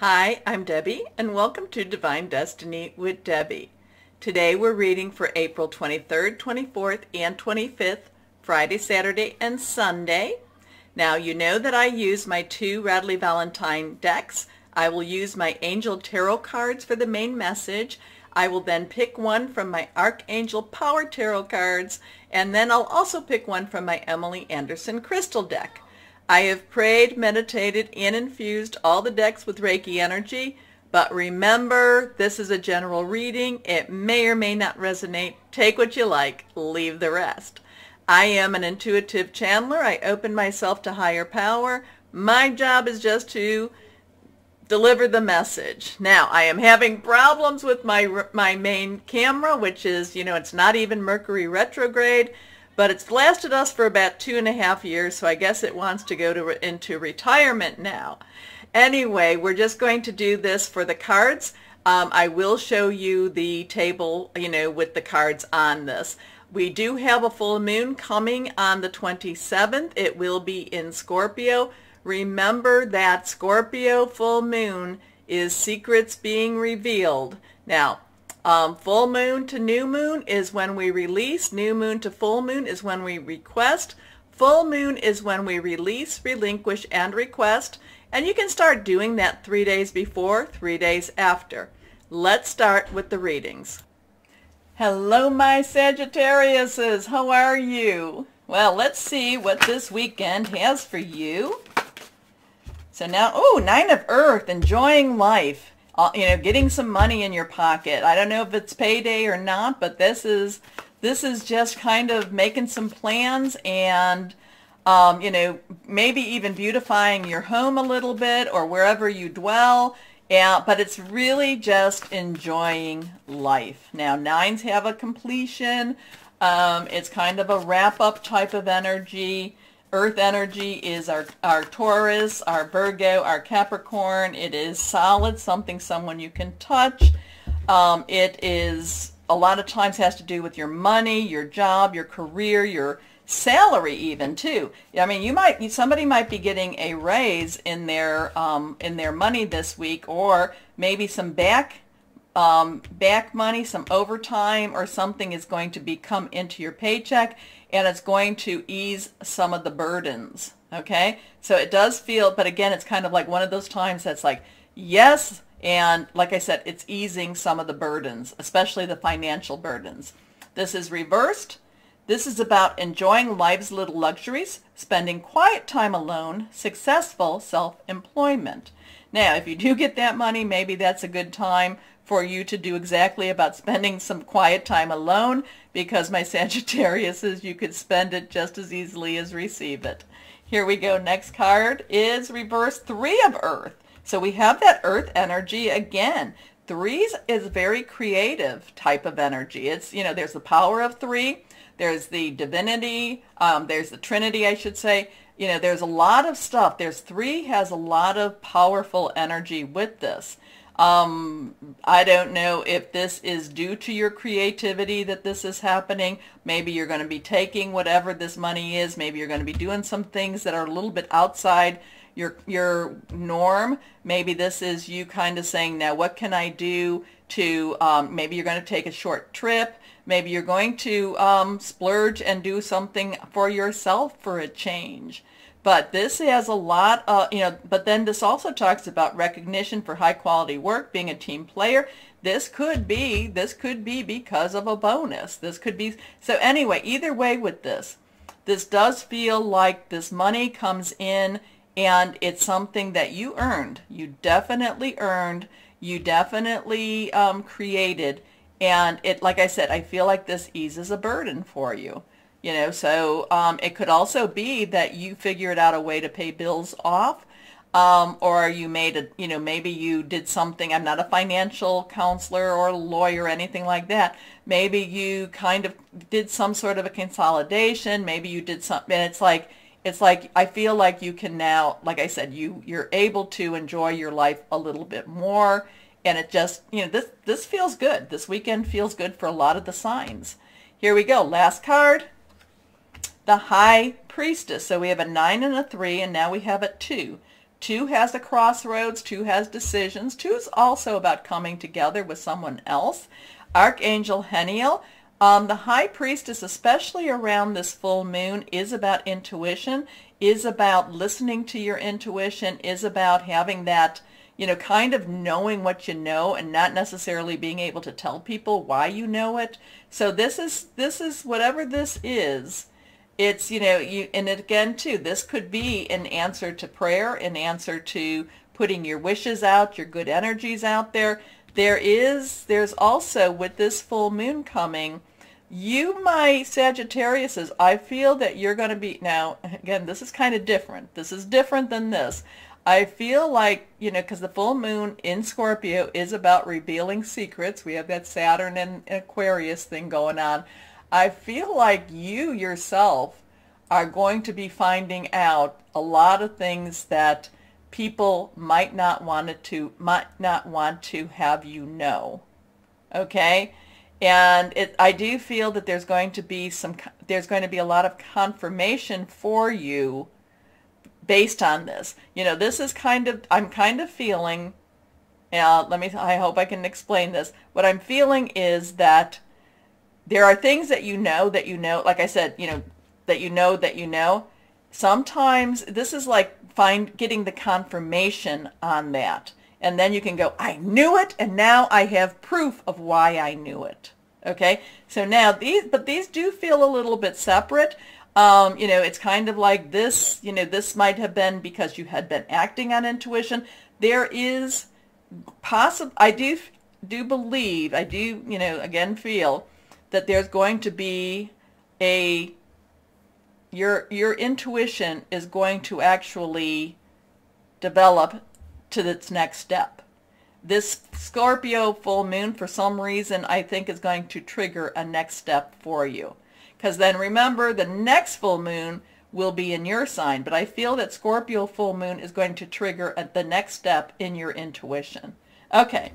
Hi, I'm Debbie, and welcome to Divine Destiny with Debbie. Today we're reading for April 23rd, 24th, and 25th, Friday, Saturday, and Sunday. Now, you know that I use my two Radley Valentine decks. I will use my Angel Tarot cards for the main message. I will then pick one from my Archangel Power Tarot cards, and then I'll also pick one from my Emily Anderson Crystal deck. I have prayed, meditated, and infused all the decks with Reiki energy, but remember, this is a general reading. It may or may not resonate. Take what you like, leave the rest. I am an intuitive channeler. I open myself to higher power. My job is just to deliver the message. Now, I am having problems with my main camera, which is, it's not even Mercury retrograde. But it's lasted us for about 2.5 years, so I guess it wants to go into retirement now. Anyway, we're just going to do this for the cards. I will show you the table, with the cards on this. We do have a full moon coming on the 27th. It will be in Scorpio. Remember that Scorpio full moon is secrets being revealed. Now, full moon to new moon is when we release. New moon to full moon is when we request. Full moon is when we release, relinquish, and request. And you can start doing that 3 days before, 3 days after. Let's start with the readings. Hello, my Sagittariuses. How are you? Well, let's see what this weekend has for you. So now, Nine of Earth, enjoying life. Getting some money in your pocket. I don't know if it's payday or not, but this is just kind of making some plans and, maybe even beautifying your home a little bit or wherever you dwell. But it's really just enjoying life. Now, nines have a completion. It's kind of a wrap-up type of energy. Earth energy is our Taurus, our Virgo, our Capricorn. It is solid, someone you can touch. It is a lot of times has to do with your money, your job, your career, your salary even too. I mean, somebody might be getting a raise in their money this week, or maybe some back money, some overtime or something is going to come into your paycheck, and it's going to ease some of the burdens, okay? So it does feel, but again, it's kind of like one of those times that's like, yes, and like I said, it's easing some of the burdens, especially the financial burdens. This is reversed. This is about enjoying life's little luxuries, spending quiet time alone, successful self-employment. Now, if you do get that money, maybe that's a good time for you to do exactly about spending some quiet time alone, because my Sagittarius is you could spend it just as easily as receive it. Here we go. Next card is reverse 3 of Earth. So we have that Earth energy again. 3s is very creative type of energy. It's, there's the power of 3. There's the divinity. There's the Trinity, I should say. There's a lot of stuff. 3 has a lot of powerful energy with this. I don't know if this is due to your creativity that this is happening. Maybe you're going to be taking whatever this money is. Maybe you're going to be doing some things that are a little bit outside your norm. Maybe this is you kind of saying, now what can I do to, maybe you're going to take a short trip. Maybe you're going to splurge and do something for yourself for a change. But this has a lot of, but then this also talks about recognition for high quality work, being a team player. This could be because of a bonus. This could be, so anyway, either way with this does feel like this money comes in and it's something that you earned. You definitely earned, you definitely created. And it, like I said, I feel like this eases a burden for you. So it could also be that you figured out a way to pay bills off, or you made maybe you did something. I'm not a financial counselor or lawyer or anything like that. Maybe you kind of did some sort of a consolidation. Maybe you did something, and it's like I feel like you can now, like I said, you're able to enjoy your life a little bit more, and it just, this feels good. This weekend feels good for a lot of the signs. Here we go. Last card. The High Priestess. So we have a 9 and a 3, and now we have a 2. 2 has the crossroads, 2 has decisions. 2 is also about coming together with someone else. Archangel Heniel, the High Priestess, especially around this full moon, is about intuition, is about listening to your intuition, is about having that, kind of knowing what you know and not necessarily being able to tell people why you know it. So this is whatever this is. It's, and again too, this could be an answer to prayer, an answer to putting your wishes out, your good energies out there. There's also, with this full moon coming, my Sagittariuses, I feel that you're going to be, now again, this is kind of different. This is different than this. I feel like, because the full moon in Scorpio is about revealing secrets. We have that Saturn and Aquarius thing going on. I feel like you yourself are going to be finding out a lot of things that people might not want to have you know. Okay? And I do feel that there's going to be a lot of confirmation for you based on this. This is I'm kind of feeling, I hope I can explain this. What I'm feeling is that there are things that like I said, that you know. Sometimes this is like getting the confirmation on that. And then you can go, I knew it, and now I have proof of why I knew it. Okay? So now these do feel a little bit separate. It's kind of like this, this might have been because you had been acting on intuition. There is I do believe, again feel that there's going to be your intuition is going to actually develop to its next step. This Scorpio full moon, for some reason, I think is going to trigger a next step for you. Because then remember, the next full moon will be in your sign. But I feel that Scorpio full moon is going to trigger the next step in your intuition. Okay.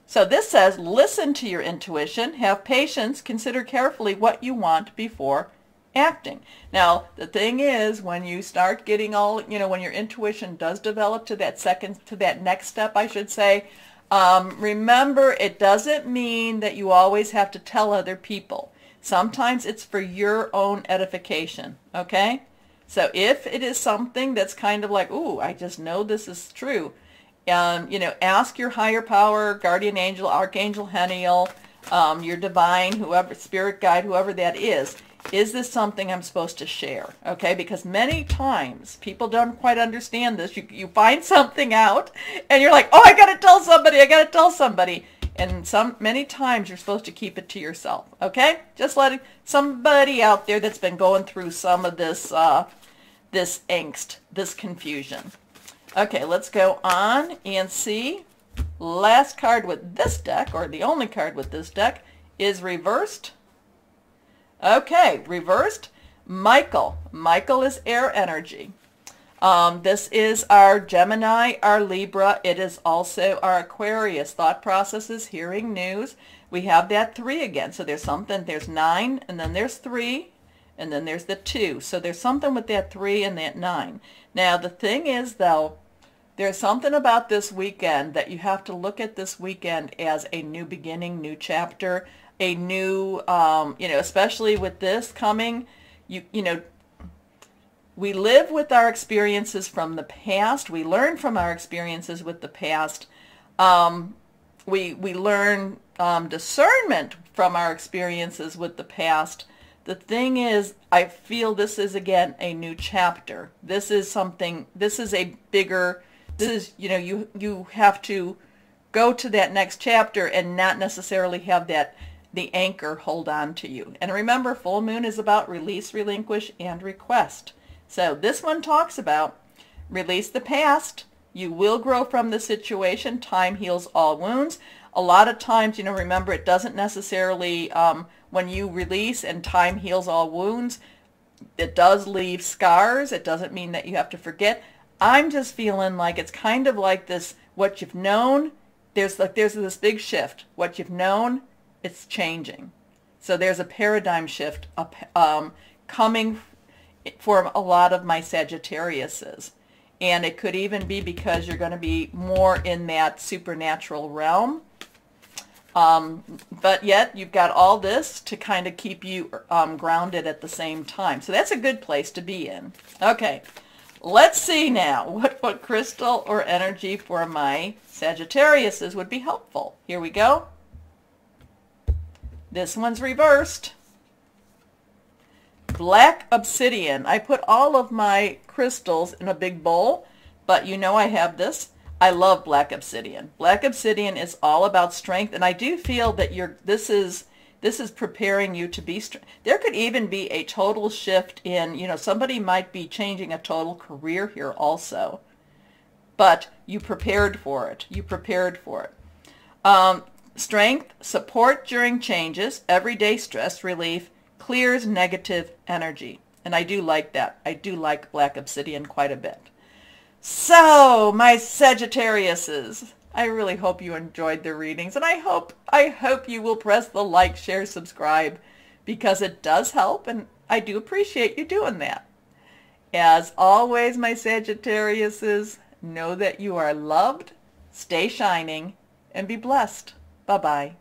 So this says, listen to your intuition, have patience, consider carefully what you want before acting. Now, the thing is, when you start getting when your intuition does develop to that next step, I should say, remember, it doesn't mean that you always have to tell other people. Sometimes it's for your own edification, okay? So if it is something that's kind of like, ooh, I just know this is true, ask your higher power, guardian angel, archangel Heniel, your divine, whoever, spirit guide, whoever that is this something I'm supposed to share? Okay, because many times people don't quite understand this. You find something out and you're like, oh, I got to tell somebody. And many times you're supposed to keep it to yourself. Okay, just letting somebody out there that's been going through some of this this angst, this confusion. Okay, let's go on and see. Last card with this deck, or the only card with this deck, is reversed. Okay, reversed, Michael. Michael is air energy. This is our Gemini, our Libra. It is also our Aquarius. Thought processes, hearing news. We have that 3 again. So there's 9, and then there's 3, and then there's the 2. So there's something with that 3 and that 9. Now the thing is, though, there's something about this weekend that you have to look at this weekend as a new beginning, new chapter, a new, especially with this coming, we live with our experiences from the past. We learn from our experiences with the past. We learn discernment from our experiences with the past. The thing is, I feel this is, again, a new chapter. This is something, this is a bigger, you have to go to that next chapter and not necessarily have the anchor hold on to you. And remember, full moon is about release, relinquish, and request. So this one talks about release the past. You will grow from the situation. Time heals all wounds. A lot of times, remember, it doesn't necessarily, when you release and time heals all wounds, it does leave scars. It doesn't mean that you have to forget. I'm just feeling like it's kind of like this, what you've known, there's this big shift. What you've known, it's changing. So there's a paradigm shift coming for a lot of my Sagittariuses. And it could even be because you're going to be more in that supernatural realm. But yet you've got all this to kind of keep you grounded at the same time. So that's a good place to be in. Okay, let's see now what crystal or energy for my Sagittariuses would be helpful. Here we go. This one's reversed. Black obsidian. I put all of my crystals in a big bowl, but you know I have this. I love black obsidian. Black obsidian is all about strength, and I do feel that this is preparing you to be strong. There could even be a total shift in, somebody might be changing a total career here also. But you prepared for it. You prepared for it. Strength, support during changes, everyday stress relief, clears negative energy. And I do like that. I do like black obsidian quite a bit. So, my Sagittariuses, I really hope you enjoyed the readings, and I hope you will press the like, share, subscribe, because it does help, and I do appreciate you doing that. As always, my Sagittariuses, know that you are loved, stay shining, and be blessed. Bye-bye.